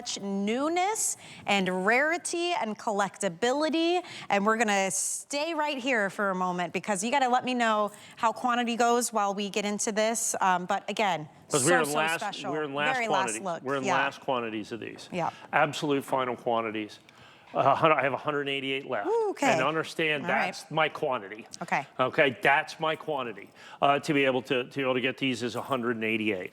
Much newness and rarity and collectability, and we're gonna stay right here for a moment because you gotta let me know how quantity goes while we get into this. But again, so special. We're in last Very quantities. Last look. We're in last quantities of these. Yeah. Absolute final quantities. I have 188 left. Ooh, okay. And understand that's my quantity. Okay. Okay, that's my quantity. To be able to get these is 188.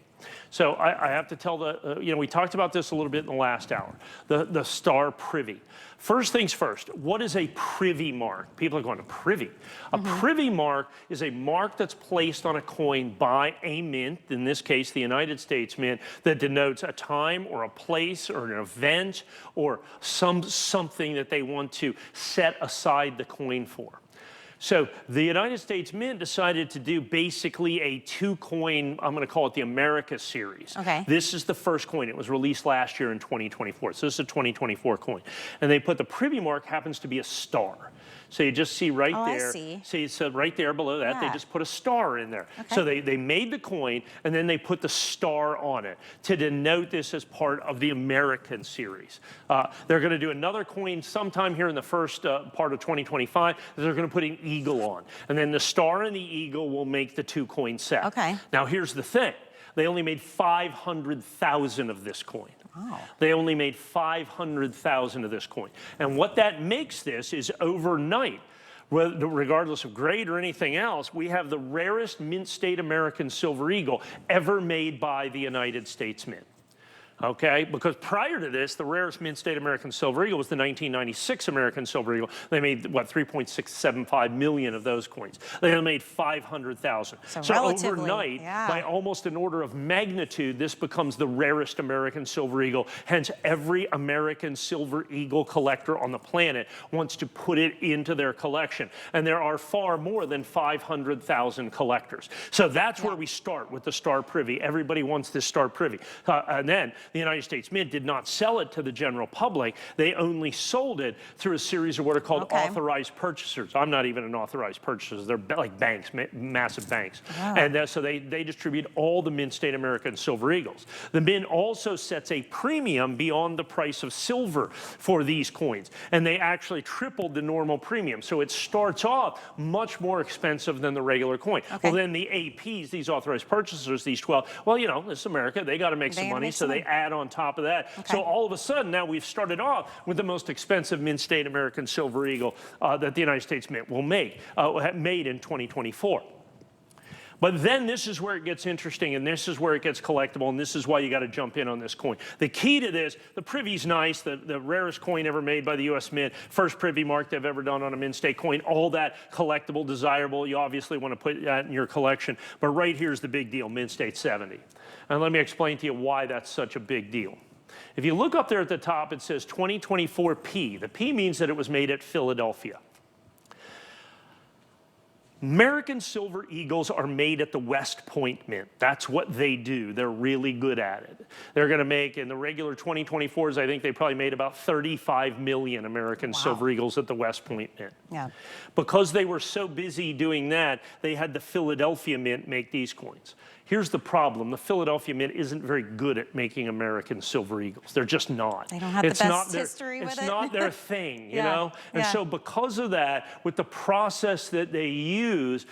So I have to tell we talked about this a little bit in the last hour, the star Privy. First things first, what is a Privy mark? People are going to Privy. A Privy mark is a mark that's placed on a coin by a mint, in this case the United States Mint, that denotes a time or a place or an event or something that they want to set aside the coin for. So the United States Mint decided to do basically a two-coin, I'm going to call it the America series. Okay. This is the first coin. It was released last year in 2024. So this is a 2024 coin. And they put the Privy mark happens to be a star. So you just see right there. I see. See, so right there below that, they just put a star in there. Okay. So they made the coin, and then they put the star on it to denote this as part of the American series. They're going to do another coin sometime here in the first part of 2025. They're going to put an eagle on. And then the star and the eagle will make the two-coin set. Okay. Now, here's the thing. They only made 500,000 of this coin. Wow. They only made 500,000 of this coin. And what that makes this is overnight, regardless of grade or anything else, we have the rarest mint state American Silver Eagle ever made by the United States Mint. Okay, because prior to this, the rarest mint state American Silver Eagle was the 1996 American Silver Eagle. They made, what, 3.675 million of those coins. They only made 500,000. So overnight, by almost an order of magnitude, this becomes the rarest American Silver Eagle. Hence, every American Silver Eagle collector on the planet wants to put it into their collection. And there are far more than 500,000 collectors. So that's where we start with the Star Privy. Everybody wants this Star Privy. And then the United States Mint did not sell it to the general public. They only sold it through a series of what are called authorized purchasers. I'm not even an authorized purchaser. They're like banks, massive banks. Wow. And so they distribute all the mint state American Silver Eagles. The Mint also sets a premium beyond the price of silver for these coins. And they actually tripled the normal premium. So it starts off much more expensive than the regular coin. Well, then the APs, these authorized purchasers, these 12, well, you know, this is America. They got to make some money. So they add on top of that. So all of a sudden, now we've started off with the most expensive mint state American Silver Eagle that the United States Mint will make, made in 2024. But then this is where it gets interesting, and this is where it gets collectible, and this is why you got to jump in on this coin. The key to this, the Privy's nice, the rarest coin ever made by the U.S. Mint, first Privy mark they've ever done on a mint state coin, all that collectible, desirable. You obviously want to put that in your collection. But right here's the big deal, mint state 70. And let me explain to you why that's such a big deal. If you look up there at the top, it says 2024 P. The P means that it was made at Philadelphia. American Silver Eagles are made at the West Point Mint. That's what they do. They're really good at it. They're going to make, in the regular 2024s, I think they probably made about 35 million American Silver Eagles at the West Point Mint. Yeah. Because they were so busy doing that, they had the Philadelphia Mint make these coins. Here's the problem. The Philadelphia Mint isn't very good at making American Silver Eagles. They're just not. They don't have the best history with it. It's not their thing, you know? And so because of that, with the process that they use,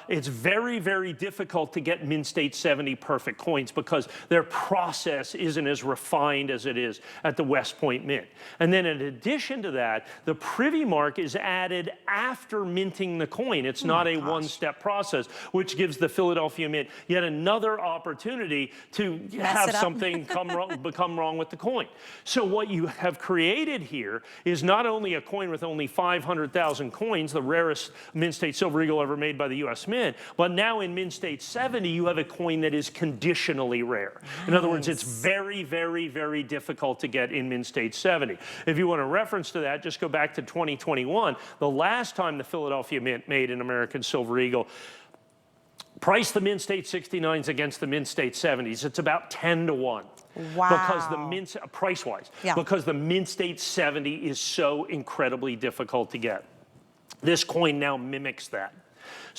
it's very, very difficult to get mint state 70 perfect coins because their process isn't as refined as it is at the West Point Mint. And then in addition to that, the Privy mark is added after minting the coin. It's not a one-step process, which gives the Philadelphia Mint yet another opportunity to have something become wrong with the coin. So what you have created here is not only a coin with only 500,000 coins, the rarest mint state Silver Eagle ever made by the U.S. Mint, but now in mint state 70, you have a coin that is conditionally rare. In other words, it's very, very, very difficult to get in mint state 70. If you want a reference to that, just go back to 2021. The last time the Philadelphia Mint made an American Silver Eagle, price the mint state 69s against the mint state 70s. It's about 10 to 1. Wow. Because the mint, price-wise, because the mint state 70 is so incredibly difficult to get. This coin now mimics that.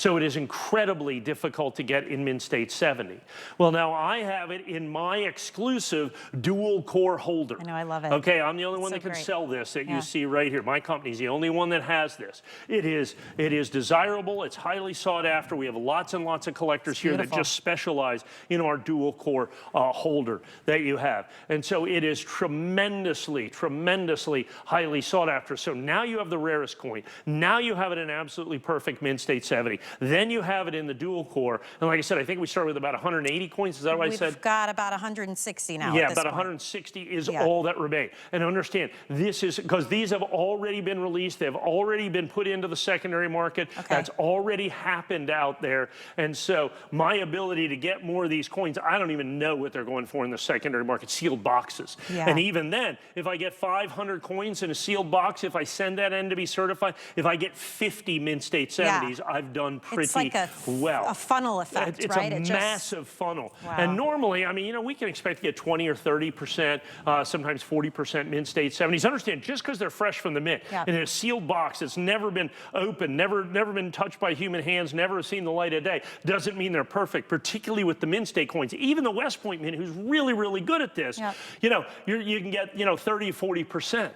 So it is incredibly difficult to get in Mint State 70. Well, now I have it in my exclusive dual core holder. I know, I love it. Okay, I'm the only one So that can great. sell this that you see right here. My company's the only one that has this. It is desirable. It's highly sought after. We have lots and lots of collectors here that just specialize in our dual core holder that you have. And so it is tremendously, tremendously highly sought after. So now you have the rarest coin. Now you have it in absolutely perfect Mint State 70. Then you have it in the dual core. And like I said, I think we started with about 180 coins. Is that what I said? We've got about 160 now. Yeah, at this about point. 160 is all that remain. And understand, this is because these have already been released. They've already been put into the secondary market. That's already happened out there. And so my ability to get more of these coins, I don't even know what they're going for in the secondary market, sealed boxes. And even then, if I get 500 coins in a sealed box, if I send that in to be certified, if I get 50 Mint State 70s, I've done pretty well. A funnel effect, it's right? It's a massive funnel. And normally, I mean, you know, we can expect to get 20 or 30%, sometimes 40% Mint State 70s. Understand, just because they're fresh from the mint, in a sealed box, it's never been opened, never been touched by human hands, never seen the light of day, doesn't mean they're perfect, particularly with the Mint State coins. Even the West Point Mint, who's really, really good at this, you know, you can get, you know, 30, 40%.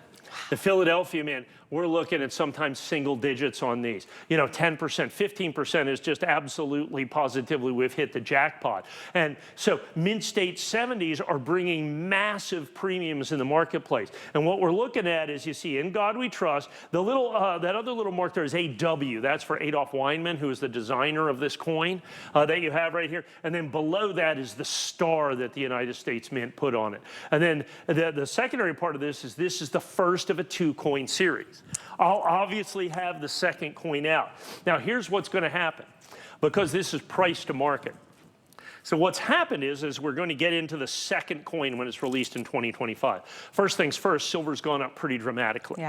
The Philadelphia Mint, we're looking at sometimes single digits on these. You know, 10%, 15% is just absolutely, positively, we've hit the jackpot. And so Mint State 70s are bringing massive premiums in the marketplace. And what we're looking at is, you see, In God We Trust, the little, that other little mark there is AW. That's for Adolf Weinman, who is the designer of this coin that you have right here. And then below that is the star that the United States Mint put on it. And then the secondary part of this is the first of a 2-coin series. I'll obviously have the second coin out. Now, here's what's going to happen, because this is priced to market. So what's happened is we're going to get into the second coin when it's released in 2025. First things first, silver's gone up pretty dramatically.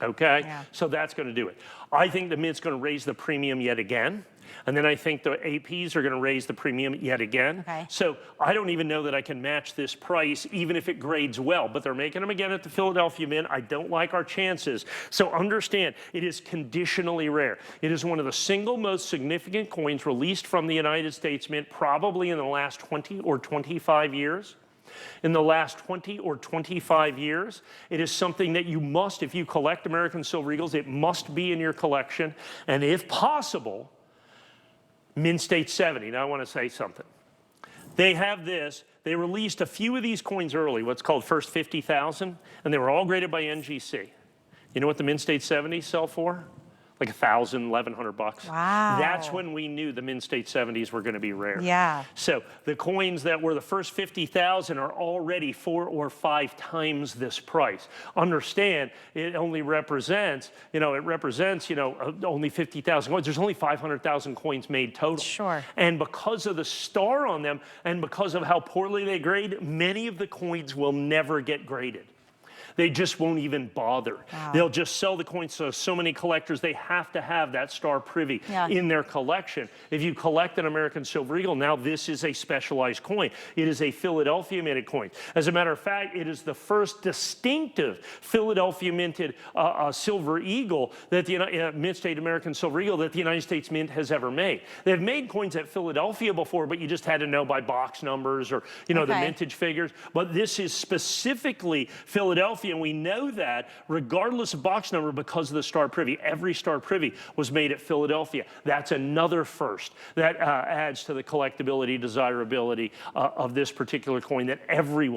Okay? So that's going to do it. I think the Mint's going to raise the premium yet again. And then I think the APs are going to raise the premium yet again. So I don't even know that I can match this price, even if it grades well. But they're making them again at the Philadelphia Mint. I don't like our chances. So understand, it is conditionally rare. It is one of the single most significant coins released from the United States Mint, probably in the last 20 or 25 years. In the last 20 or 25 years, it is something that you must, if you collect American Silver Eagles, it must be in your collection. And if possible, Mint State 70. Now I want to say something. They have this. They released a few of these coins early, what's called first 50,000, and they were all graded by NGC. You know what the Mint State 70s sell for? Like $1,000, $1,100. Wow. That's when we knew the Mint State 70s were going to be rare. So the coins that were the first 50,000 are already 4 or 5 times this price. Understand, it only represents, only 50,000 coins. There's only 500,000 coins made total. And because of the star on them, and because of how poorly they grade, many of the coins will never get graded. They just won't even bother. They'll just sell the coins to so many collectors. They have to have that star Privy in their collection. If you collect an American Silver Eagle, now this is a specialized coin. It is a Philadelphia minted coin. As a matter of fact, it is the first distinctive Philadelphia minted Silver Eagle that the Mint State American Silver Eagle that the United States Mint has ever made. They've made coins at Philadelphia before, but you just had to know by box numbers or the mintage figures. But this is specifically Philadelphia. And we know that regardless of box number because of the star Privy. Every star Privy was made at Philadelphia. That's another first that adds to the collectability, desirability of this particular coin that every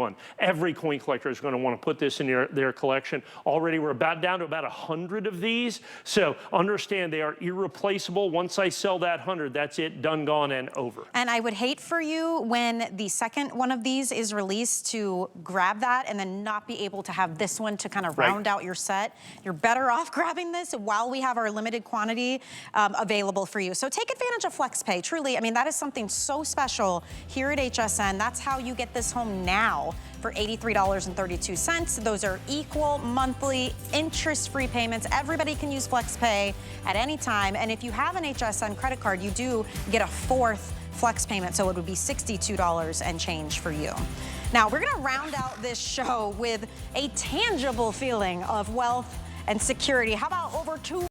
coin collector is going to want to put this in their collection. Already we're down to about 100 of these. So understand they are irreplaceable. Once I sell that 100, that's it, done, gone, and over. And I would hate for you when the second one of these is released to grab that and then not be able to have this one to kind of round out your set. You're better off grabbing this while we have our limited quantity available for you. So take advantage of FlexPay. Truly, I mean, that is something so special here at HSN. That's how you get this home now for $83.32. Those are equal monthly interest-free payments. Everybody can use FlexPay at any time. And if you have an HSN credit card, you do get a 4th flex payment, so it would be $62 and change for you. Now, we're gonna round out this show with a tangible feeling of wealth and security. How about over